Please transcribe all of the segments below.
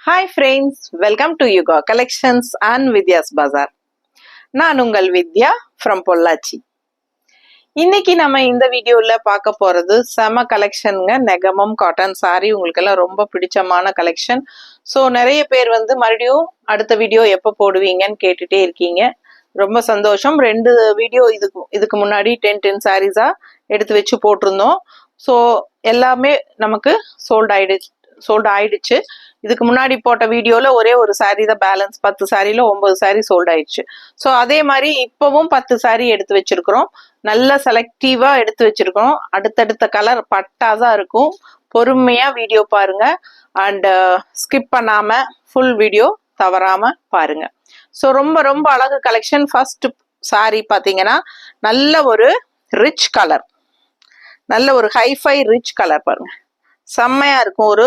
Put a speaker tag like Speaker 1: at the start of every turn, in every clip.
Speaker 1: Hi friends, welcome to Yuga Collections and Vidya's Bazaar. நான் உங்கள் வித்யா from Pollachi. இன்னைக்கு நம்ம இந்த வீடியோல பார்க்க போறது செம கலெக்ஷனுங்க. நெகமம் காட்டன் சாரி உங்களுக்கு எல்லாம் ரொம்ப பிடிச்சமான கலெக்ஷன். ஸோ நிறைய பேர் வந்து மறுபடியும் அடுத்த வீடியோ எப்போ போடுவீங்கன்னு கேட்டுட்டே இருக்கீங்க. ரொம்ப சந்தோஷம். 2 வீடியோ இதுக்கு முன்னாடி 10 சாரீஸா எடுத்து வச்சு போட்டிருந்தோம். ஸோ எல்லாமே நமக்கு சோல்ட் ஆயிடுச்சு. இதுக்கு முன்னாடி போட்ட வீடியோல ஒரே ஒரு சாரீ தான் பேலன்ஸ். 10 சாரியில 9 சாரீ சோல்ட் ஆயிடுச்சு. ஸோ அதே மாதிரி இப்பவும் 10 சாரீ எடுத்து வச்சிருக்கிறோம். நல்ல செலக்டிவா எடுத்து வச்சிருக்கோம். அடுத்தடுத்த கலர் பட்டாதான் இருக்கும். பொறுமையா வீடியோ பாருங்க அண்ட் ஸ்கிப் பண்ணாம ஃபுல் வீடியோ தவறாம பாருங்க. ஸோ ரொம்ப ரொம்ப அழகு கலெக்ஷன். ஃபர்ஸ்ட் சாரீ பாத்தீங்கன்னா நல்ல ஒரு ரிச் கலர், நல்ல ஒரு ஹைஃபை ரிச் கலர் பாருங்க, செம்மையா இருக்கும். ஒரு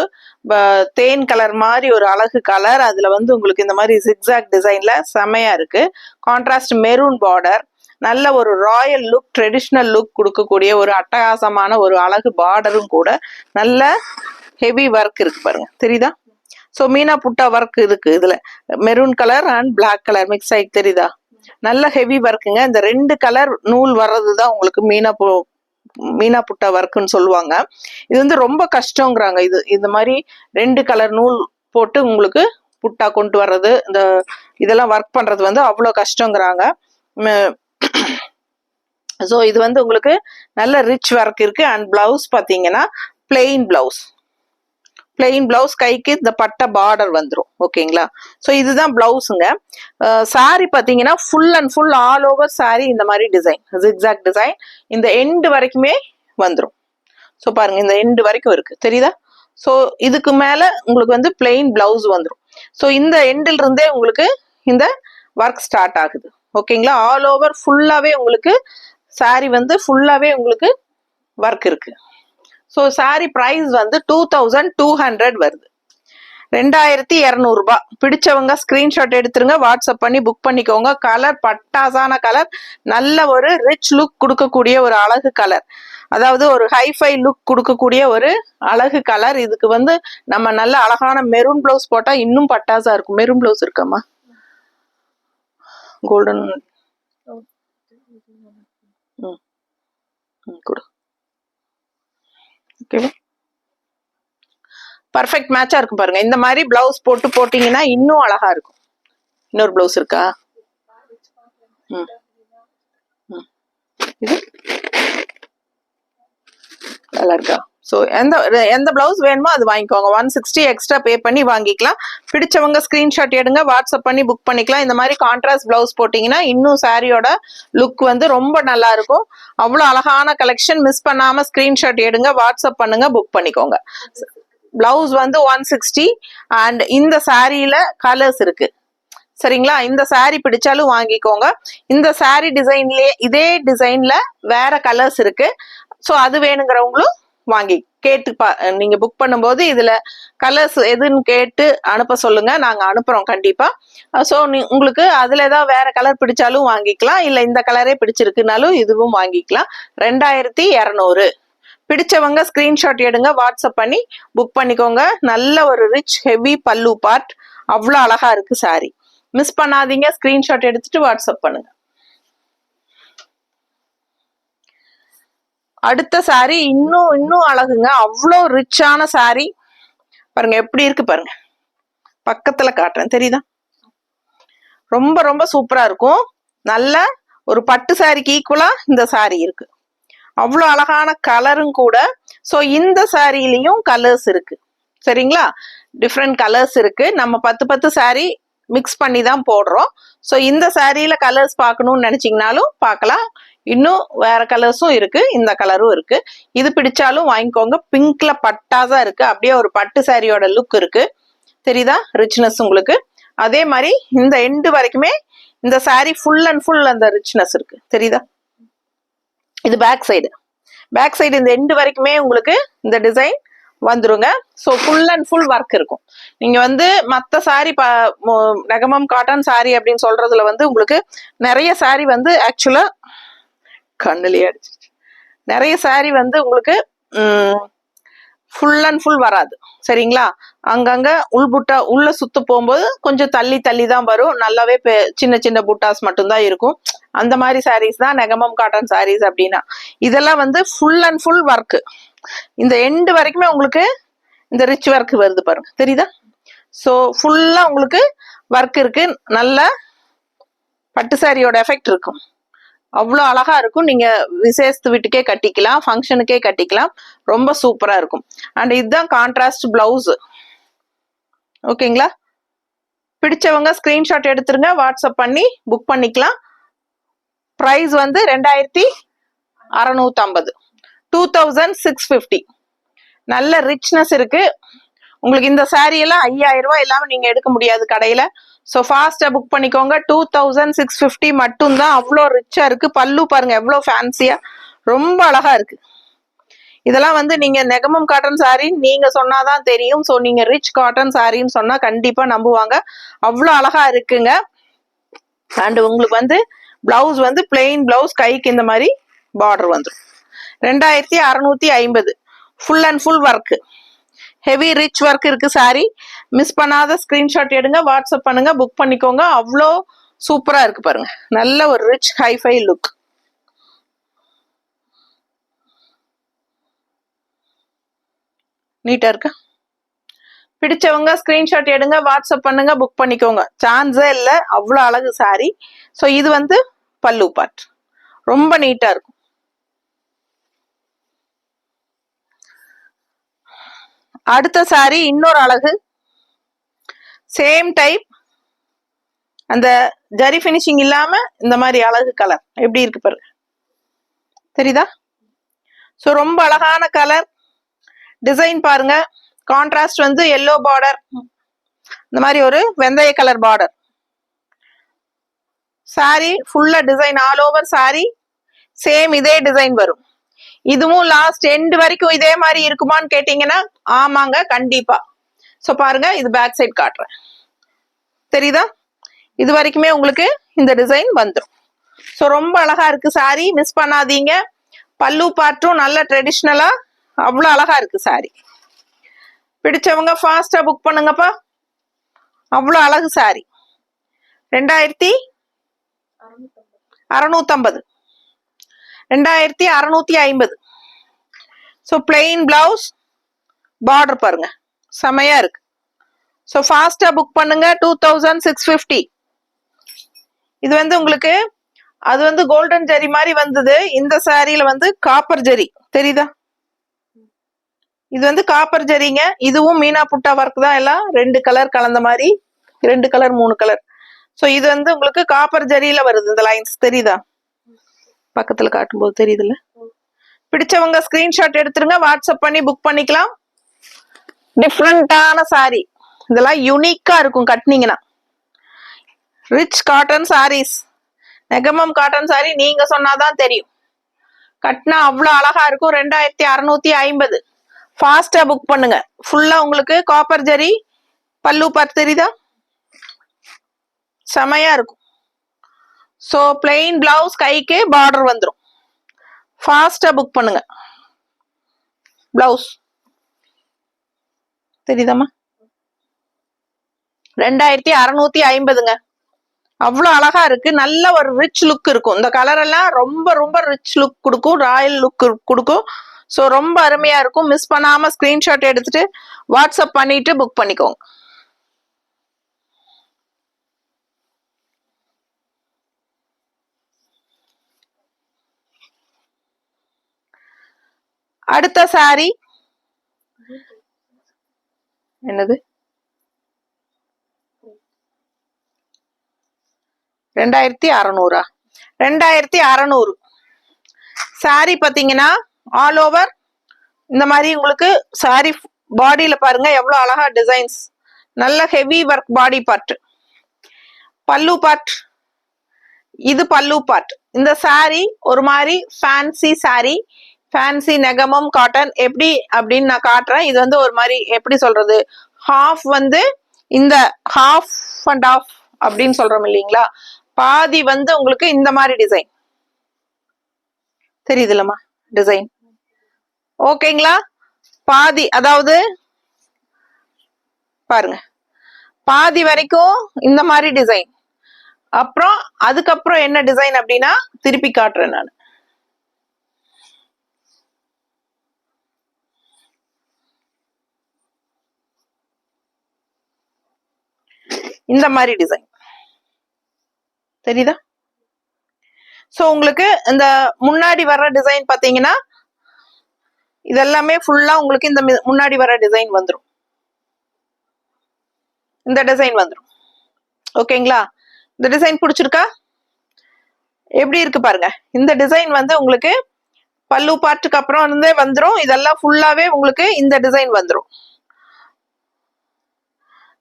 Speaker 1: தேன் கலர் மாதிரி ஒரு அழகு கலர். அதுல வந்து உங்களுக்கு இந்த மாதிரி ஜிக்ஸாக் டிசைன்ல செம்மையா இருக்கு. கான்ட்ராஸ்ட் மெரூன் பார்டர், நல்ல ஒரு ராயல் லுக், ட்ரெடிஷ்னல் லுக் கொடுக்கக்கூடிய ஒரு அட்டகாசமான ஒரு அழகு பார்டரும் கூட. நல்ல ஹெவி ஒர்க் இருக்கு பாருங்க, தெரியுதா? ஸோ மீனா புட்டா ஒர்க் இருக்கு இதுல. Maroon colour and black colour mix ஆகி தெரியுதா? நல்ல ஹெவி ஒர்க்குங்க. இந்த 2 கலர் நூல் வர்றதுதான் உங்களுக்கு மீனா புட்டா ஒர்க்குன்னு சொல்லுவாங்க. இது வந்து ரொம்ப கஷ்டங்கிறாங்க. இந்த மாதிரி 2 கலர் நூல் போட்டு உங்களுக்கு புட்டா கொண்டு வர்றது, இதெல்லாம் ஒர்க் பண்றது வந்து அவ்வளோ கஷ்டங்கிறாங்க. ஸோ இது வந்து உங்களுக்கு நல்ல ரிச் ஒர்க் இருக்கு. அண்ட் பிளவுஸ் பார்த்தீங்கன்னா பிளெயின் பிளவுஸ், கைக்கு இந்த பட்டை பார்டர் வந்துடும். ஓகேங்களா? ஸோ இதுதான் பிளவுஸுங்க. சாரி பார்த்தீங்கன்னா full and full all over sorry இந்த மாதிரி டிசைன், ஜிக்ஸாக் டிசைன் இந்த எண்டு வரைக்குமே வந்துடும். ஸோ பாருங்க, இந்த எண்டு வரைக்கும் இருக்கு, தெரியுதா? ஸோ இதுக்கு மேல உங்களுக்கு வந்து பிளெயின் பிளவுஸ் வந்துடும். ஸோ இந்த எண்டில் இருந்தே உங்களுக்கு இந்த ஒர்க் ஸ்டார்ட் ஆகுது. ஓகேங்களா? ஆல் ஓவர் ஃபுல்லாவே உங்களுக்கு சாரி வந்து ஃபுல்லாவே உங்களுக்கு ஒர்க் இருக்கு. ஸோ சாரி பிரைஸ் வந்து 2200 வருது, 2200 ரூபாய். பிடிச்சவங்க ஸ்கிரீன்ஷாட் எடுத்துருங்க, வாட்ஸ்அப் பண்ணி புக் பண்ணிக்கோங்க. கலர் பட்டாசான கலர், நல்ல ஒரு ரிச் லுக் கொடுக்கக்கூடிய ஒரு அழகு கலர், அதாவது ஒரு ஹைஃபை லுக் கொடுக்கக்கூடிய ஒரு அழகு கலர். இதுக்கு வந்து நம்ம நல்ல அழகான மெரூன் பிளவுஸ் போட்டா இன்னும் பட்டாசா இருக்கும். மெரூன் பிளவுஸ் இருக்காமா? கோல்டன் கூட ஓகேவா? பர்ஃபெக்ட் மேட்சா இருக்கும் பாருங்க. இந்த மாதிரி பிளவுஸ் போட்டீங்கன்னா இன்னும் அழகா இருக்கும். இன்னொரு பிளவுஸ் இருக்கா? இது நல்லா இருக்கா? ஸோ எந்த பிளவுஸ் வேணுமோ அது வாங்கிக்கோங்க. 160 எக்ஸ்ட்ரா பே பண்ணி வாங்கிக்கலாம். பிடிச்சவங்க ஸ்கிரீன்ஷாட் எடுங்க, வாட்ஸ்அப் பண்ணி புக் பண்ணிக்கலாம். இந்த மாதிரி கான்ட்ராஸ்ட் பிளவுஸ் போட்டீங்கன்னா இன்னும் சாரியோட லுக் வந்து ரொம்ப நல்லா இருக்கும். அவ்வளோ அழகான கலெக்ஷன். மிஸ் பண்ணாம ஸ்கிரீன்ஷாட் எடுங்க, வாட்ஸ்அப் பண்ணுங்க, புக் பண்ணிக்கோங்க. பிளவுஸ் வந்து 160 அண்ட் இந்த சாரியில கலர்ஸ் இருக்கு. சரிங்களா? இந்த சாரி பிடிச்சாலும் வாங்கிக்கோங்க. இந்த சாரி டிசைன்லயே இதே டிசைன்ல வேற கலர்ஸ் இருக்கு. ஸோ அது வேணுங்கிறவங்களும் வாங்கி நீங்க புக் பண்ணும்போது இதுல கலர்ஸ் எதுன்னு கேட்டு அனுப்ப சொல்லுங்க, நாங்க அனுப்புறோம் கண்டிப்பா. ஸோ உங்களுக்கு அதுல ஏதாவது வேற கலர் பிடிச்சாலும் வாங்கிக்கலாம், இல்ல இந்த கலரே பிடிச்சிருக்குனாலும் இதுவும் வாங்கிக்கலாம். 2200. பிடிச்சவங்க ஸ்கிரீன்ஷாட் எடுங்க, வாட்ஸ்அப் பண்ணி புக் பண்ணிக்கோங்க. நல்ல ஒரு ரிச் ஹெவி பல்லு பார்ட், அவ்வளோ அழகா இருக்கு சாரி. மிஸ் பண்ணாதீங்க, ஸ்கிரீன்ஷாட் எடுத்துட்டு வாட்ஸ்அப் பண்ணுங்க. அடுத்த சாரி இன்னும் அழகுங்க. அவ்வளோ ரிச்சான சாரி பாருங்க, எப்படி இருக்கு பாருங்க. பக்கத்துல காட்டுறேன், தெரியுதா? ரொம்ப ரொம்ப சூப்பரா இருக்கும். நல்ல ஒரு பட்டு சாரிக்கு ஈக்குவலா இந்த சாரி இருக்கு. அவ்வளோ அழகான கலரும் கூட. ஸோ இந்த சாரிலையும் கலர்ஸ் இருக்கு. சரிங்களா? டிஃப்ரெண்ட் கலர்ஸ் இருக்கு. நம்ம 10 சாரி மிக்ஸ் பண்ணி தான் போடுறோம். ஸோ இந்த சாரியில கலர்ஸ் பார்க்கணும்னு நினைச்சீங்கனாலும் பார்க்கலாம். இன்னும் வேற கலர்ஸும் இருக்கு, இந்த கலரும் இருக்கு. இது பிடிச்சாலும் வாங்கிக்கோங்க. பிங்க்ல பட்டாசா இருக்கு, அப்படியே ஒரு பட்டு சாரியோட லுக் இருக்கு. தெரியுதா ரிச்னஸ் உங்களுக்கு? அதே மாதிரி இந்த எண்டு வரைக்குமே இந்த சாரி ஃபுல் அண்ட் ஃபுல் அந்த ரிச்னஸ் இருக்கு, தெரியுதா? இது பேக் சைடு இந்த எண்டு வரைக்குமே உங்களுக்கு இந்த டிசைன் வந்துருங்க. So full and full work இருக்கும். நீங்க வந்து மற்ற சாரி நெகமம் காட்டன் சாரி அப்படின்னு சொல்றதுல வந்து உங்களுக்கு நிறைய சாரி வந்து ஆக்சுவலா கண்ணுலயே அடிச்சிருச்சு. நிறைய சாரி வந்து உங்களுக்கு ஃபுல் அண்ட் ஃபுல் வராது சரிங்களா. அங்கங்க உள் புட்டா உள்ள சுத்து போகும்போது கொஞ்சம் தள்ளி தள்ளி தான் வரும். நல்லாவே சின்ன சின்ன புட்டாஸ் மட்டும்தான் இருக்கும். அந்த மாதிரி சாரீஸ் தான் நெகமம் காட்டன் சாரீஸ் அப்படின்னா. இதெல்லாம் வந்து ஃபுல் அண்ட் ஃபுல் ஒர்க். இந்த எண்டு வரைக்குமே உங்களுக்கு இந்த ரிச் ஒர்க் வருது பாருங்க, தெரியுதா? ஸோ ஃபுல்லா உங்களுக்கு ஒர்க் இருக்கு. நல்ல பட்டு சாரியோட எஃபெக்ட் இருக்கும். அவ்வளோ அழகா இருக்கும். நீங்க விசேஷத்து வீட்டுக்கே கட்டிக்கலாம், ஃபங்க்ஷனுக்கே கட்டிக்கலாம். ரொம்ப சூப்பரா இருக்கும். அண்ட் இதுதான் கான்ட்ராஸ்ட் பிளவுஸ். ஓகேங்களா? பிடிச்சவங்க ஸ்கிரீன்ஷாட் எடுத்துருங்க, வாட்ஸ்அப் பண்ணி புக் பண்ணிக்கலாம். பிரைஸ் வந்து 2650, 2650. நல்ல ரிச்னஸ் இருக்கு. உங்களுக்கு இந்த சாரீ எல்லாம் 5000 ரூபாய் இல்லாம நீங்க எடுக்க முடியாது கடையில. ஸோ ஃபாஸ்டா புக் பண்ணிக்கோங்க. 2650 மட்டும்தான். அவ்வளோ ரிச்சா இருக்கு. பல்லு பாருங்க எவ்வளோ ஃபேன்சியா, ரொம்ப அழகா இருக்கு. இதெல்லாம் வந்து நீங்க நெகமம் காட்டன் சாரி நீங்க சொன்னாதான் தெரியும். ஸோ நீங்க ரிச் காட்டன் சாரின்னு சொன்னா கண்டிப்பா நம்புவாங்க. அவ்வளோ அழகா இருக்குங்க. அண்ட் உங்களுக்கு வந்து பிளவுஸ் வந்து பிளெயின் பிளவுஸ், கைக்கு இந்த மாதிரி பார்டர் வந்துடும். 2650. Full and full work, heavy rich work இருக்கு சாரி. மிஸ் பண்ணாத ஸ்கிரீன்ஷாட் எடுங்க, வாட்ஸ்அப் பண்ணுங்க, புக் பண்ணிக்கோங்க. அவ்வளோ சூப்பரா இருக்கு பாருங்க. நல்ல ஒரு ரிச் ஹைஃபை லுக். நீட்டா இருக்கா? பிடிச்சவங்க ஸ்கிரீன்ஷாட் எடுங்க, வாட்ஸ்அப் பண்ணுங்க, புக் பண்ணிக்கோங்க. சான்ஸே இல்லை, அவ்வளோ அழகு சாரி. ஸோ இது வந்து பல்லு பார்ட், ரொம்ப நீட்டா இருக்கும். அடுத்த சாரி இன்னொரு அழகு, சேம் டைப், அந்த ஜரி பினிஷிங் இல்லாம இந்த மாதிரி அழகு கலர் எப்படி இருக்கு பாருங்க, தெரியுதா? ஸோ ரொம்ப அழகான கலர் டிசைன் பாருங்க. கான்ட்ராஸ்ட் வந்து எல்லோ பார்டர், இந்த மாதிரி ஒரு வெந்தய கலர் பார்டர். சாரி ஃபுல்லா design all over sorry same இதே டிசைன் வரும். இதுவும் லாஸ்ட் எண்ட் வரைக்கும் இதே மாதிரி இருக்குமான்னு கேட்டீங்கன்னா ஆமாங்க, கண்டிப்பா. ஸோ பாருங்க, இது பேக் சைட் காட்டுறேன், தெரியுதா? இது வரைக்குமே உங்களுக்கு இந்த டிசைன் வந்துடும். ஸோ ரொம்ப அழகா இருக்கு சாரி, மிஸ் பண்ணாதீங்க. பல்லு பார்ட்டும் நல்ல ட்ரெடிஷ்னலா அவ்வளோ அழகா இருக்கு சாரி. பிடிச்சவங்க ஃபாஸ்டா புக் பண்ணுங்கப்பா. அவ்வளோ அழகு sorry. 2650, 2650. So plain blouse, border பாருங்க செமையா இருக்கு. ஸோ ஃபாஸ்டா புக் பண்ணுங்க. 2650. இது வந்து உங்களுக்கு அது வந்து கோல்டன் ஜெரி மாதிரி வந்தது. இந்த சாரியில வந்து காப்பர் ஜெரி, தெரியுதா? இது வந்து காப்பர் ஜெரிங்க. இதுவும் மீனா புட்டா ஒர்க் தான். எல்லாம் 2 கலர் கலந்த மாதிரி, 2 கலர் 3 கலர். ஸோ இது வந்து உங்களுக்கு காப்பர் ஜெரியில வருது. இந்த லைன்ஸ் தெரியுதா? பக்கத்துல காட்டும்போது தெரியுதுல்ல? பிடிச்சவங்க ஸ்கிரீன்ஷாட் எடுத்துருங்க, வாட்ஸ்அப் பண்ணி புக் பண்ணிக்கலாம். டிஃப்ரெண்டான சாரி, இதெல்லாம் யூனிக்கா இருக்கும் கட்டினீங்கன்னா. Rich cotton saris, Negamam cotton sari நீங்க சொன்னாதான் தெரியும். கட்டினா அவ்வளோ அழகா இருக்கும். 2650. ஃபாஸ்டா புக் பண்ணுங்க. ஃபுல்லா உங்களுக்கு காப்பர் ஜெரி பல்லு பார்த்து, தெரியுதா? செமையா இருக்கும். ஸோ பிளெயின் பிளவுஸ், கைக்கு பார்டர் வந்துடும். ஃபாஸ்டா புக் பண்ணுங்க. பிளவுஸ் தெரியுதாமா? 2650ங்க. அவ்வளோ அழகா இருக்கு. நல்ல ஒரு ரிச் லுக் இருக்கும். இந்த கலர் எல்லாம் ரொம்ப ரொம்ப ரிச் லுக் கொடுக்கும், ராயல் லுக் கொடுக்கும். ஸோ ரொம்ப அருமையா இருக்கும். மிஸ் பண்ணாம ஸ்கிரீன்ஷாட் எடுத்துட்டு வாட்ஸ்அப் பண்ணிட்டு புக் பண்ணிக்கோங்க. அடுத்த சாரி என்னது? 2600. 2600 சாரி பாத்தீங்கன்னா ஆல் ஓவர் இந்த மாதிரி உங்களுக்கு சாரி பாடியில பாருங்க எவ்வளவு அழகா டிசைன்ஸ். நல்ல ஹெவி ஒர்க் பாடி பார்ட். பல்லு பார்ட், இது பல்லு பார்ட். இந்த சாரி ஒரு மாதிரி fancy sorry, fancy Negamam cotton எப்படி அப்படின்னு நான் காட்டுறேன். இது வந்து ஒரு மாதிரி எப்படி சொல்றது, ஹாஃப் வந்து இந்த ஹாஃப் அண்ட் ஆஃப் அப்படின்னு சொல்றோம் இல்லைங்களா, பாதி வந்து உங்களுக்கு இந்த மாதிரி டிசைன் தெரியுதுல்லம்மா, டிசைன். ஓகேங்களா? பாதி, அதாவது பாருங்க பாதி வரைக்கும் இந்த மாதிரி டிசைன். அப்புறம் அதுக்கப்புறம் என்ன டிசைன் அப்படின்னா திருப்பி காட்டுறேன் நான். இந்த மாதிரி டிசைன் தெரியுதா? சோ உங்களுக்கு இந்த முன்னாடி வர்ற டிசைன் பாத்தீங்கன்னா இதெல்லாமே ஃபுல்லா உங்களுக்கு இந்த முன்னாடி வர டிசைன் வந்துடும். இந்த டிசைன் வந்துடும். ஓகேங்களா? இந்த டிசைன் பிடிச்சிருக்கா? எப்படி இருக்கு பாருங்க. இந்த டிசைன் வந்து உங்களுக்கு பல்லு பார்ட்டுக்கு அப்புறம் இருந்தே வந்துடும். இதெல்லாம் ஃபுல்லாவே உங்களுக்கு இந்த டிசைன் வந்துடும்.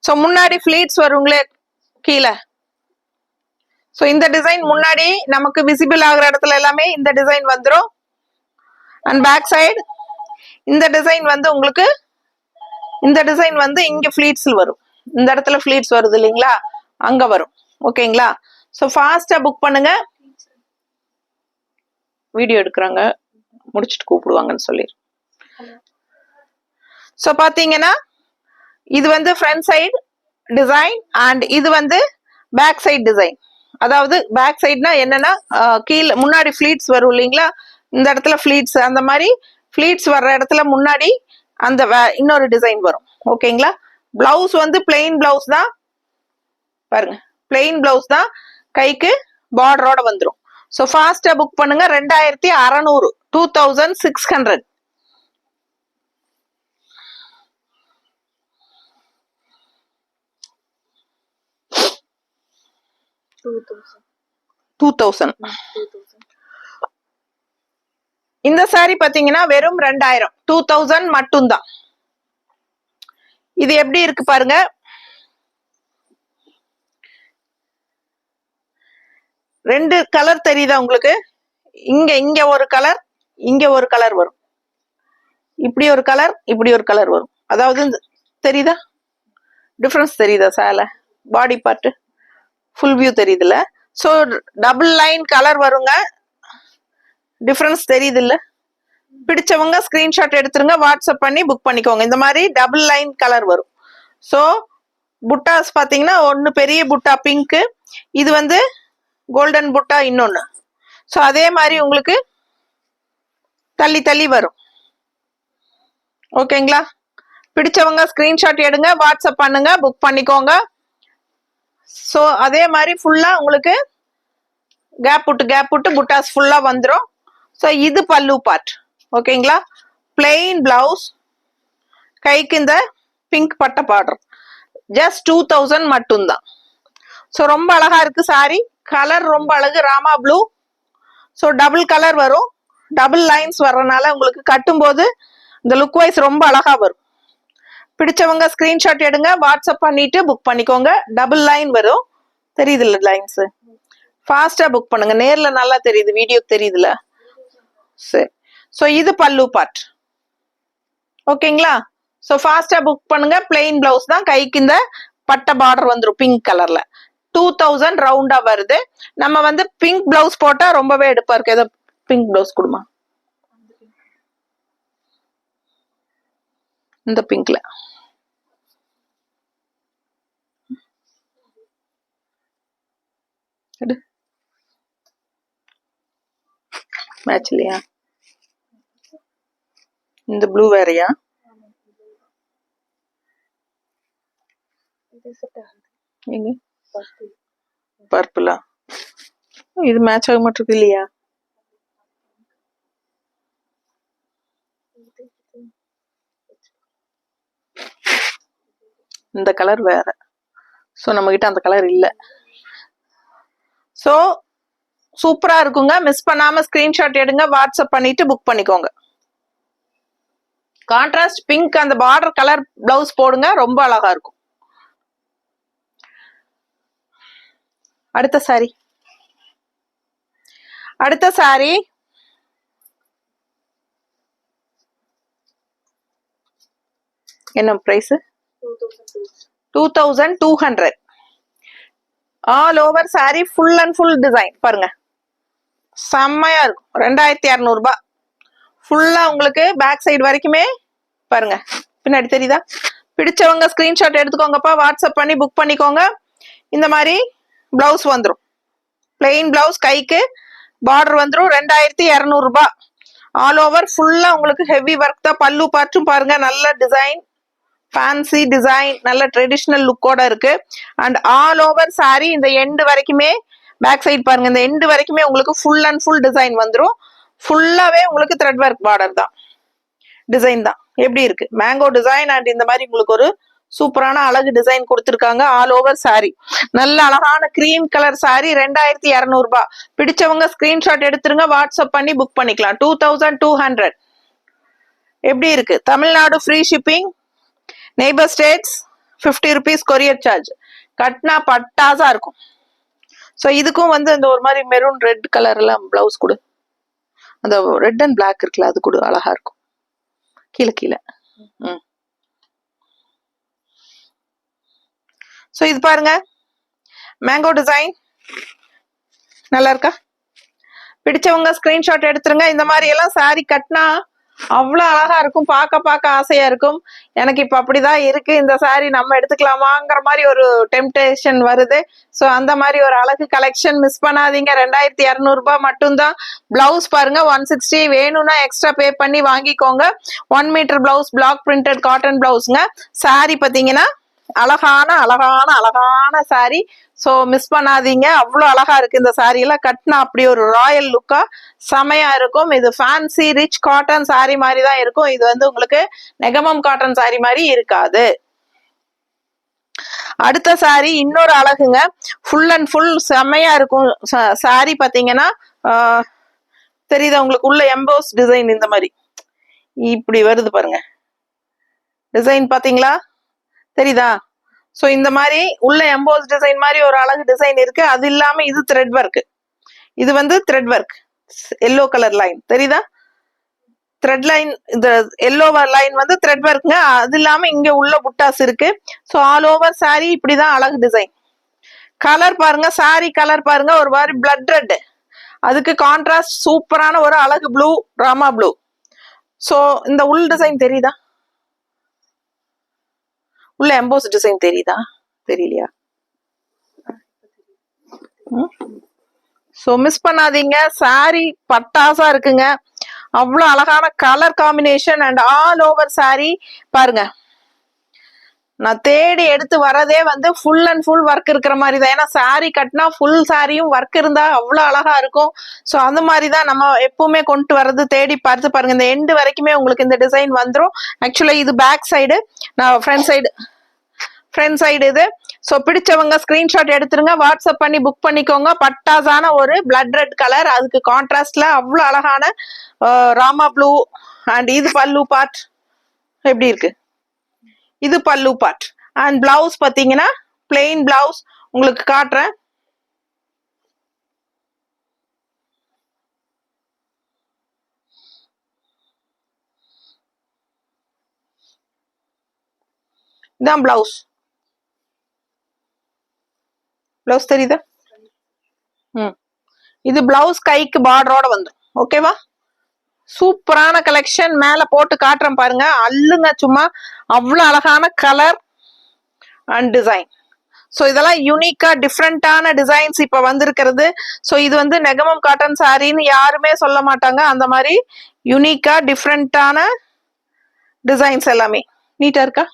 Speaker 1: சோ முன்னாடி ஃபிளீட்ஸ் வருங்களே கீழே. சோ இந்த டிசைன் முன்னாடி நமக்கு விசிபிள் ஆகுற இடத்துல எல்லாமே இந்த டிசைன் வந்துடும். அண்ட் பேக் சைடு இந்த டிசைன் வந்து உங்களுக்கு இந்த டிசைன் வந்து இங்க ஃபிளீட்ஸ் வரும். இந்த இடத்துல ஃபிளீட்ஸ் வருது இல்லைங்களா, அங்க வரும். ஓகேங்களா? சோ ஃபாஸ்டா புக் பண்ணுங்க. வீடியோ எடுக்கிறாங்க, முடிச்சுட்டு கூப்பிடுவாங்கன்னு சொல்லி. சோ பாத்தீங்கன்னா இது வந்து ஃப்ரண்ட் சைடு டிசைன் அண்ட் இது வந்து பேக் சைடு டிசைன். அதாவது பேக் சைடுனா என்னன்னா கீழே முன்னாடி ஃபிளீட்ஸ் வரும் இல்லைங்களா, இந்த இடத்துல ஃபிளீட்ஸ், அந்த மாதிரி ஃபிளீட்ஸ் வர்ற இடத்துல முன்னாடி அந்த இன்னொரு டிசைன் வரும். ஓகேங்களா? பிளவுஸ் வந்து பிளெயின் பிளவுஸ் தான் பாருங்க, பிளெயின் பிளவுஸ் தான், கைக்கு பார்டரோட வந்துடும். ஸோ ஃபாஸ்டா புக் பண்ணுங்க. 2600, 2600. இந்த சாரி பாத்தீங்கன்னா வெறும் 2000, 2000 மட்டும்தான். இது எப்படி இருக்கு பாருங்க. ரெண்டு கலர் தெரியுதா உங்களுக்கு? இங்க ஒரு கலர், இங்க ஒரு கலர் வரும். இப்படி ஒரு கலர், இப்படி ஒரு கலர் வரும். அதாவது தெரியுதா டிஃபரன்ஸ்? தெரியுதா? சேலை பாடி பார்ட் ஃபுல் வியூ தெரியுதுல்ல? ஸோ டபுள் லைன் கலர் வருங்க. டிஃபரன்ஸ் தெரியுது இல்ல? பிடிச்சவங்க ஸ்கிரீன்ஷாட் எடுத்துருங்க, வாட்ஸ்அப் பண்ணி புக் பண்ணிக்கோங்க. இந்த மாதிரி டபுள் லைன் கலர் வரும். ஸோ புட்டாஸ் பாத்தீங்கன்னா ஒன்னு பெரிய புட்டா பிங்க், இது வந்து கோல்டன் புட்டா இன்னொன்னு. ஸோ அதே மாதிரி உங்களுக்கு தள்ளி தள்ளி வரும். ஓகேங்களா? பிடிச்சவங்க ஸ்கிரீன்ஷாட் எடுங்க, வாட்ஸ்அப் பண்ணுங்க, புக் பண்ணிக்கோங்க. ஸோ அதே மாதிரி ஃபுல்லா உங்களுக்கு கேப் விட்டு புட்டாஸ் ஃபுல்லா வந்துடும். ஸோ இது பல்லு பார்ட். ஓகேங்களா? பிளெயின் பிளவுஸ், கைக்கு இந்த பிங்க் பட்டை பார்டர். ஜஸ்ட் 2000 மட்டும்தான். ஸோ ரொம்ப அழகா இருக்கு சாரி. கலர் ரொம்ப அழகு, Rama blue. So double colour வரும், டபுள் லைன்ஸ் வர்றதுனால உங்களுக்கு கட்டும் போது இந்த லுக் வைஸ் ரொம்ப அழகா வரும். பிடிச்சவங்க ஸ்கிரீன்ஷாட் எடுங்க, வாட்ஸ்அப் பண்ணிட்டு புக் பண்ணிக்கோங்க. டபுள் லைன் வரும், தெரியுது இல்ல லைன்ஸ்? ஃபாஸ்டா புக் பண்ணுங்க. நேர்ல நல்லா தெரியுது, வீடியோ தெரியுதுல? சரி. ஸோ இது பல்லு பார்ட். ஓகேங்களா? ஸோ ஃபாஸ்டா புக் பண்ணுங்க. பிளெயின் பிளவுஸ் தான், கைக்கு இந்த பட்டை பார்டர் வந்துடும் பிங்க் கலர்ல. 2000 ரவுண்டா வருது. நம்ம வந்து பிங்க் பிளவுஸ் போட்டா ரொம்பவே எடுப்பா இருக்கு. ஏதோ பிங்க் பிளவுஸ் கொடுமா, இந்த பிங்க்ல மேட்ச் இல்லையா? இந்த ப்ளூ வேறையா? எங்க பர்பிளா? இது மேட்ச் ஆக மாட்டிருக்கு இல்லையா? இந்த கலர் வேற. ஸோ நம்ம கிட்ட அந்த கலர் இல்ல. ஸோ சூப்பரா இருக்குங்க. மிஸ் பண்ணாம ஸ்கிரீன்ஷாட் எடுங்க, வாட்ஸ்அப் பண்ணிட்டு புக் பண்ணிக்கோங்க. கான்ட்ராஸ்ட் பிங்க் அந்த பார்டர் கலர் பிளவுஸ் போடுங்க, ரொம்ப அழகா இருக்கும். அடுத்த சாரி, அடுத்த சாரி என்ன price? 2200. All over sari full and full design பாருங்க, செம்மையா இருக்கும். 2200 ரூபாய். ஃபுல்லா உங்களுக்கு பேக் சைடு வரைக்குமே பாருங்க பின்னாடி தெரியுதா? பிடிச்சவங்க ஸ்கிரீன்ஷாட் எடுத்துக்கோங்கப்பா, வாட்ஸ்அப் பண்ணி புக் பண்ணிக்கோங்க. இந்த மாதிரி பிளவுஸ் வந்துடும், பிளெயின் பிளவுஸ், கைக்கு பார்டர் வந்துடும். 2200 ரூபாய். ஆல் ஓவர் ஃபுல்லா உங்களுக்கு ஹெவி ஒர்க் தான். பல்லு பார்ட்டும் பாருங்க, நல்ல டிசைன், ஃபேன்சி டிசைன், நல்ல ட்ரெடிஷ்னல் லுக்கோட இருக்கு. அண்ட் ஆல் ஓவர் சாரி இந்த எண்டு வரைக்குமே, பேக் சைடு பாருங்க, இந்த எண்டு வரைக்குமே உங்களுக்கு ஃபுல் அண்ட் ஃபுல் டிசைன் வந்துடும். ஃபுல்லாவே உங்களுக்கு த்ரெட் ஒர்க் பார்டர் தான், டிசைன் தான். எப்படி இருக்கு? மேங்கோ டிசைன் அண்ட் இந்த மாதிரி உங்களுக்கு ஒரு சூப்பரான அழகு டிசைன் கொடுத்துருக்காங்க. ஆல் ஓவர் சாரி, நல்ல அழகான கிரீம் கலர் சாரி, 2200 ரூபாய். பிடிச்சவங்க ஸ்கிரீன்ஷாட் எடுத்துருங்க, வாட்ஸ்அப் பண்ணி புக் பண்ணிக்கலாம். 2200. எப்படி இருக்கு? Tamil Nadu free shipping, neighbour states 50 rupees courier charge. கட்னா பட்டாசா இருக்கும். ஸோ இதுக்கும் வந்து இந்த ஒரு மாதிரி மெரூன் ரெட் கலர்லாம் பிளவுஸ் கொடு, அந்த ரெட் அண்ட் பிளாக் இருக்குல்ல, அது கூட அழகா இருக்கும். கீழே கீழே. ஸோ இது பாருங்க, மேங்கோ டிசைன் நல்லா இருக்கா? பிடிச்சவங்க ஸ்கிரீன்ஷாட் எடுத்துருங்க. இந்த மாதிரி எல்லாம் சாரி கட்டினா அவ்வளோ அழகா இருக்கும், பார்க்க ஆசையா இருக்கும். எனக்கு இப்ப அப்படிதான் இருக்கு, இந்த சாரி நம்ம எடுத்துக்கலாமாங்கிற மாதிரி ஒரு டெம்டேஷன் வருது. ஸோ அந்த மாதிரி ஒரு அழகு கலெக்ஷன் மிஸ் பண்ணாதீங்க. 2200 ரூபாய் மட்டும்தான். பிளவுஸ் பாருங்க 160, வேணும்னா எக்ஸ்ட்ரா பே பண்ணி வாங்கிக்கோங்க. 1 metre blouse, block printed cotton பிளவுஸ்ங்க. சாரி பாத்தீங்கன்னா அழகான அழகான அழகான சாரி. ஸோ மிஸ் பண்ணாதீங்க, அவ்வளோ அழகா இருக்கு இந்த சாரி எல்லாம். கட்டினா அப்படி ஒரு ராயல் லுக்கா செமையா இருக்கும். இது ஃபேன்சி ரிச் காட்டன் சாரி மாதிரி தான் இருக்கும். இது வந்து உங்களுக்கு நெகமம் காட்டன் சாரி மாதிரி இருக்காது. அடுத்த சாரி இன்னொரு அழகுங்க, ஃபுல் அண்ட் ஃபுல் செமையா இருக்கும். சாரி பாத்தீங்கன்னா தெரியுதா உங்களுக்கு? உள்ள எம்போஸ் டிசைன் இந்த மாதிரி இப்படி வருது பாருங்க, டிசைன் பாத்தீங்களா? தெரியுதா? ஸோ இந்த மாதிரி உள்ள எம்போஸ் டிசைன் மாதிரி ஒரு அழகு டிசைன் இருக்கு. அது இல்லாம இது த்ரெட் ஒர்க், இது வந்து thread work, yellow colour line தெரியுதா? த்ரெட் லைன், இந்த எல்லோ லைன் வந்து த்ரெட் ஒர்க்குங்க. அது இல்லாம இங்க உள்ள புட்டாஸ் இருக்கு. ஸோ ஆல் ஓவர் சாரி இப்படிதான் அழகு டிசைன். கலர் பாருங்க, சாரி கலர் பாருங்க, ஒரு மாதிரி பிளட் ரெட், அதுக்கு கான்ட்ராஸ்ட் சூப்பரான ஒரு அழகு ப்ளூ, ராமா ப்ளூ. ஸோ இந்த உள் டிசைன் தெரியுதா? உள்ள எம்போஸ் டிசைன் தெரியுதா? தெரியலையா? ஸோ மிஸ் பண்ணாதீங்க, சாரி பட்டாசா இருக்குங்க. அவ்வளோ அழகான colour combination and all over sorry பாருங்க. நான் தேடி எடுத்து வரதே வந்து ஃபுல் அண்ட் ஃபுல் ஒர்க் இருக்கிற மாதிரி தான். ஏன்னா சாரி கட்டினா ஃபுல் சாரியும் ஒர்க் இருந்தா அவ்வளோ அழகா இருக்கும். ஸோ அந்த மாதிரி தான் நம்ம எப்பவுமே கொண்டு வர்றது. தேடி பார்த்து பாருங்க, இந்த எண்டு வரைக்குமே உங்களுக்கு இந்த டிசைன் வந்துடும். ஆக்சுவலா இது பேக் சைடு, நான் ஃப்ரண்ட் சைடு இது. ஸோ பிடிச்சவங்க ஸ்கிரீன்ஷாட் எடுத்துருங்க, வாட்ஸ்அப் பண்ணி புக் பண்ணிக்கோங்க. பட்டாசான ஒரு பிளட் ரெட் கலர், அதுக்கு கான்ட்ராஸ்ட்ல அவ்வளோ அழகான ராமா ப்ளூ. அண்ட் இது பல்லு பார்ட் எப்படி இருக்கு? இது பல்லு பார்ட். அண்ட் பிளவுஸ் பாத்தீங்கன்னா பிளெயின் பிளவுஸ் உங்களுக்கு காட்டுறேன். இதான் பிளவுஸ். பிளவுஸ் தெரியுதா? இது பிளவுஸ், கைக்கு பார்டரோட வந்துடும். ஓகேவா? சூப்பரான கலெக்ஷன். மேல போட்டு காட்டுறேன் பாருங்க, அல்லுங்க சும்மா. அவ்வளவு அழகான கலர் அண்ட் டிசைன். ஸோ இதெல்லாம் யூனிக்கா டிஃப்ரெண்டான டிசைன்ஸ் இப்ப வந்திருக்கிறது. ஸோ இது வந்து நெகமம் காட்டன் சாரின்னு யாருமே சொல்ல மாட்டாங்க. அந்த மாதிரி யூனிக்கா டிஃப்ரெண்டான டிசைன்ஸ் எல்லாமே நீட்டா இருக்கா?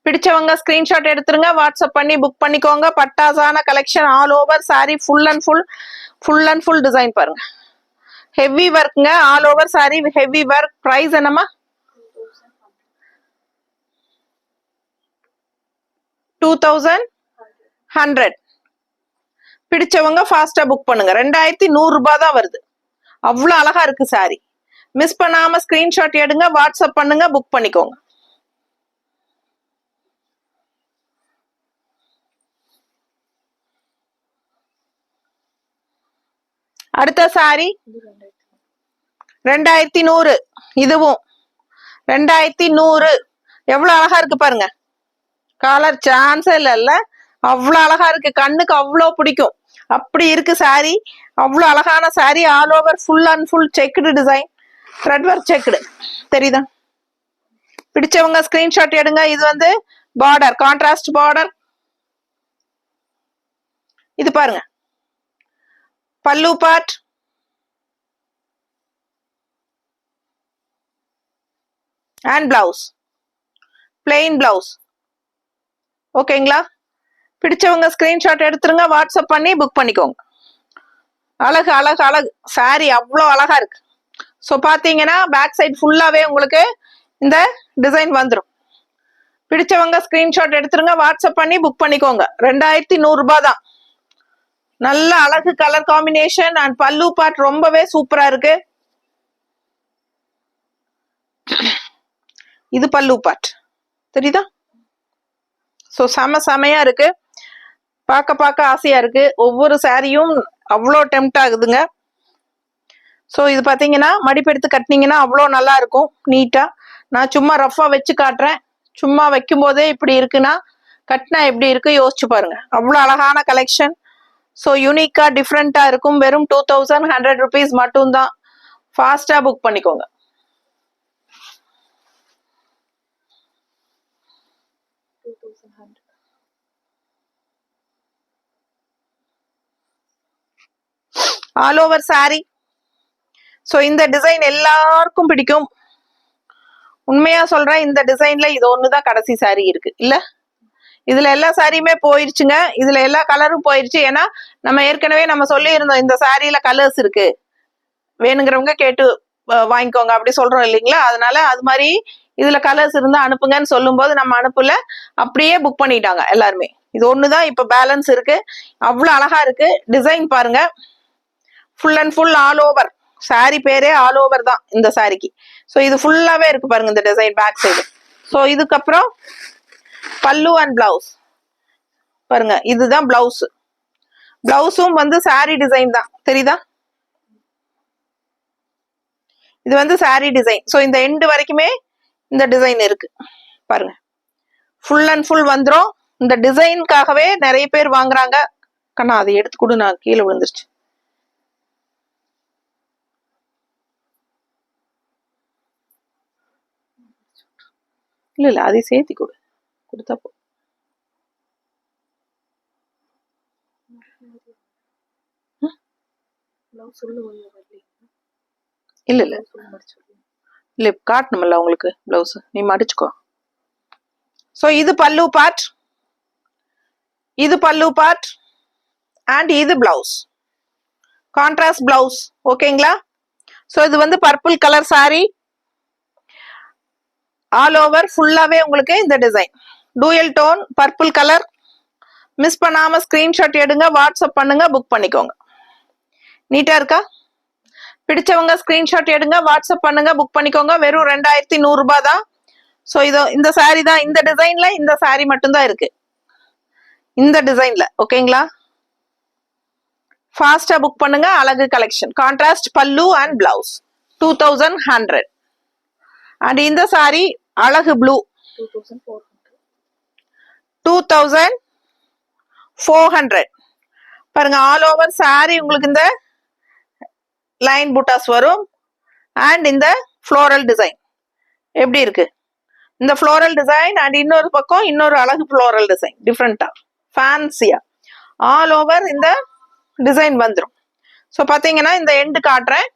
Speaker 1: பிடிச்சவங்க ஸ்கிரீன்ஷாட் எடுத்துருங்க, வாட்ஸ்அப் பண்ணி புக் பண்ணிக்கோங்க. பட்டாசான collection, all over sari full and full design பாருங்க. ஹெவி ஒர்க்குங்க, all over sari heavy work. Price என்னமா? 2100. பிடிச்சவங்க ஃபாஸ்டா புக் பண்ணுங்க. 2100 ரூபாய் தான் வருது. அவ்வளவு அழகா இருக்கு சாரி. மிஸ் பண்ணாம ஸ்கிரீன்ஷாட் எடுங்க, வாட்ஸ்அப் பண்ணுங்க, புக் பண்ணிக்கோங்க. அடுத்த சாரி 2100. இதுவும் 2100. எவ்வளவு அழகா இருக்கு பாருங்க. கலர் சான்ஸே இல்ல, அவ்வளவு அழகா இருக்கு. கண்ணுக்கு அவ்வளவு பிடிக்கும், அப்படி இருக்கு சாரி. அவ்வளவு அழகான sorry. All over full and full checked design, thread work checked தெரியுதா? பிடிச்சவங்க ஸ்கிரீன்ஷாட் எடுங்க. இது வந்து பார்டர், கான்ட்ராஸ்ட் பார்டர். இது பாருங்க பல்லு part, and blouse, plain blouse. ஓகேங்களா? பிடிச்சவங்க ஸ்கிரீன்ஷாட் எடுத்துருங்க, வாட்ஸ்அப் பண்ணி புக் பண்ணிக்கோங்க. அழகு அழகு அழகு சாரி, அவ்வளோ அழகா இருக்கு. ஸோ பார்த்தீங்கன்னா பேக் சைட் ஃபுல்லாவே உங்களுக்கு இந்த டிசைன் வந்துடும். பிடிச்சவங்க ஸ்கிரீன்ஷாட் எடுத்துருங்க, வாட்ஸ்அப் பண்ணி புக் பண்ணிக்கோங்க. 2100 ரூபாய் தான். நல்ல அழகு கலர் காம்பினேஷன் அண்ட் பல்லு பார்ட் ரொம்பவே சூப்பரா இருக்கு. இது பல்லு பார்ட் தெரியுதா? ஸோ செமையா இருக்கு, பார்க்க ஆசையா இருக்கு. ஒவ்வொரு சாரியும் அவ்வளோ டெம்ட் ஆகுதுங்க. ஸோ இது பார்த்தீங்கன்னா மடிப்பெடுத்து கட்டினீங்கன்னா அவ்வளோ நல்லா இருக்கும் நீட்டா. நான் சும்மா ரஃபா வச்சு காட்டுறேன். சும்மா வைக்கும் போதே இப்படி இருக்குன்னா கட்டினா எப்படி இருக்கு யோசிச்சு பாருங்க. அவ்வளோ அழகான கலெக்ஷன். ஸோ யூனிக்கா டிஃப்ரெண்டா இருக்கும். வெறும் 2100 rupees மட்டும்தான். ஃபாஸ்டா புக் பண்ணிக்கோங்க. All over sorry. ஸோ இந்த டிசைன் எல்லாருக்கும் பிடிக்கும். உண்மையா சொல்றேன், இந்த டிசைன்ல இது ஒண்ணுதான் கடைசி சாரி இருக்கு இல்ல. இதுல எல்லா சாரியுமே போயிருச்சுங்க. இதுல எல்லா கலரும் போயிருச்சு. ஏன்னா நம்ம ஏற்கனவே நம்ம சொல்லி இருந்தோம் இந்த சாரியில கலர்ஸ் இருக்கு, வேணுங்கிறவங்க கேட்டு வாங்கிக்கோங்க அப்படி சொல்றோம் இல்லைங்களா. அதனால அது மாதிரி இதுல கலர்ஸ் இருந்தா அனுப்புங்கன்னு சொல்லும் போது நம்ம அனுப்பல, அப்படியே புக் பண்ணிட்டாங்க எல்லாருமே. இது ஒண்ணுதான் இப்ப பேலன்ஸ் இருக்கு. அவ்வளவு அழகா இருக்கு. டிசைன் பாருங்க, full and full all over. Sorry பேரே ஆல் ஓவர் தான் இந்த சாரிக்கு. ஸோ இது ஃபுல்லாவே இருக்கு பாருங்க இந்த டிசைன் பேக் சைடு. ஸோ இதுக்கப்புறம் பல்லு அண்ட் பிளவுஸ் பாருங்க. இதுதான் பிளவுஸ். பிளவுஸும் வந்து சாரி டிசைன் தான் தெரியுதா? இது வந்து சாரி டிசைன். ஸோ இந்த எண்டு வரைக்குமே இந்த டிசைன் இருக்கு பாருங்க. ஃபுல் அண்ட் ஃபுல் வந்துடும். இந்த டிசைனுக்காகவே நிறைய பேர் வாங்குறாங்க. கண்ணா அதை எடுத்து கொடு, நான் கீழே விழுந்துருச்சு. இல்ல அதை சேர்த்தி கொடு, கொடுத்தா போ. இல்ல இல்ல இல்ல காட்டணும்ல உங்களுக்கு பிளவுஸ், நீ மடிச்சுக்கோ. ஸோ இது பல்லு பார்ட், இது பல்லு பார்ட் அண்ட் இது பிளவுஸ், கான்ட்ராஸ்ட் பிளவுஸ். ஓகேங்களா? ஸோ இது வந்து purple colour sari. All over ஃபுல்லாவே உங்களுக்கு இந்த design dual tone purple colour. Miss பண்ணாம ஸ்கிரீன்ஷாட் எடுங்க, வாட்ஸ்அப் பண்ணுங்க, புக் பண்ணிக்கோங்க. நீட்டா இருக்கா? பிடிச்சவங்க ஸ்கிரீன்ஷாட் எடுங்க, வாட்ஸ்அப் பண்ணுங்க, புக் பண்ணிக்கோங்க. வெறும் 2100 ரூபாய் தான். ஸோ இதோ இந்த சாரி தான். இந்த டிசைன்ல இந்த சாரி மட்டும்தான் இருக்கு இந்த டிசைன்ல. ஓகேங்களா? ஃபாஸ்டா புக் பண்ணுங்க. அழகு கலெக்ஷன், கான்ட்ராஸ்ட் பல்லு அண்ட் பிளவுஸ் 2100. அண்ட் இந்த சாரி அழகு ப்ளூ 2400 பாருங்க. ஆல் ஓவர் சாரி உங்களுக்கு இந்த லைன் புட்டாஸ் வரும். அண்ட் இந்த ஃப்ளோரல் டிசைன் எப்படி இருக்கு? இந்த ஃப்ளோரல் டிசைன் அண்ட் இன்னொரு பக்கம் இன்னொரு அழகு ஃப்ளோரல் டிசைன் டிஃப்ரெண்டா ஃபேன்சியா ஆல் ஓவர் இந்த டிசைன் வந்துடும். ஸோ பார்த்தீங்கன்னா இந்த எண்டு காட்டுறேன்.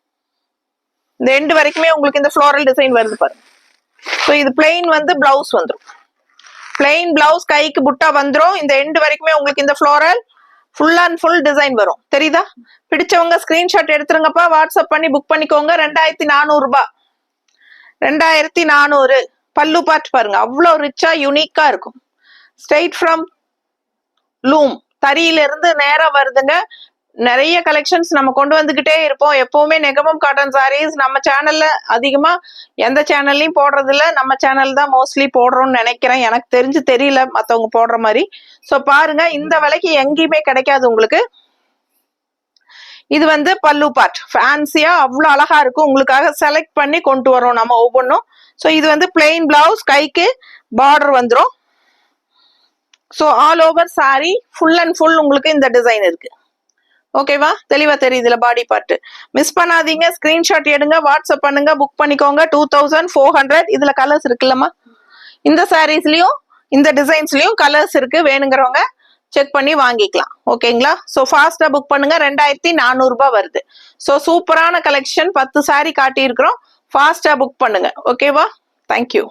Speaker 1: இந்த எண்டு வரைக்குமே உங்களுக்கு இந்த ஃப்ளோரல் டிசைன் வருது பாருங்க. ஸோ இது பிளெயின் வந்து பிளவுஸ் வந்துடும். பிளெயின் பிளவுஸ், கைக்கு புட்டா வந்துடும். இந்த எண்டு வரைக்குமே உங்களுக்கு இந்த floral full and full design வரும். தெரியுதா? பிடிச்சவங்க ஸ்கிரீன்ஷாட் எடுத்துருங்கப்பா, வாட்ஸ்அப் பண்ணி புக் பண்ணிக்கோங்க. 2400 ரூபாய். 2400. பல்லு பார்ட் பாருங்க, அவ்வளோ ரிச்சா யூனிக்கா இருக்கும். ஸ்ட்ரெயிட் ஃப்ரம் லூம், தறியில இருந்து நேரா வருதுங்க. நிறைய கலெக்ஷன்ஸ் நம்ம கொண்டு வந்துகிட்டே இருப்போம். எப்பவுமே நெகமம் காட்டன் சாரீஸ் நம்ம சேனல்ல அதிகமா எந்த சேனல்லையும் போடுறது இல்ல, நம்ம சேனல் தான் மோஸ்ட்லி போடுறோம்னு நினைக்கிறேன். எனக்கு தெரிஞ்சு தெரியல மத்தவங்க போடுற மாதிரி. ஸோ பாருங்க, இந்த விலைக்கு எங்கேயுமே கிடைக்காது உங்களுக்கு. இது வந்து பல்லு பார்ட் ஃபேன்சியா அவ்வளோ அழகா இருக்கும். உங்களுக்காக செலக்ட் பண்ணி கொண்டு வரோம் நம்ம ஒவ்வொன்றும். ஸோ இது வந்து பிளெயின் பிளவுஸ், கைக்கு பார்டர் வந்துடும். So all over sari full and full உங்களுக்கு இந்த டிசைன் இருக்கு. ஓகேவா? தெளிவா தெரியுதுல பாடி பார்ட். மிஸ் பண்ணாதீங்க, ஸ்கிரீன்ஷாட் எடுங்க, வாட்ஸ்அப் பண்ணுங்க, புக் பண்ணிக்கோங்க. 2400. இதுல கலர்ஸ் இருக்குல்லம்மா? இந்த சாரீஸ்லயும் இந்த டிசைன்ஸ்லயும் கலர்ஸ் இருக்கு, வேணுங்கிறவங்க செக் பண்ணி வாங்கிக்கலாம். ஓகேங்களா? ஸோ ஃபாஸ்டா புக் பண்ணுங்க. 2400 ரூபாய் வருது. ஸோ சூப்பரான கலெக்ஷன், 10 சாரி காட்டியிருக்கிறோம். ஃபாஸ்டா புக் பண்ணுங்க. ஓகேவா? தேங்க்யூ.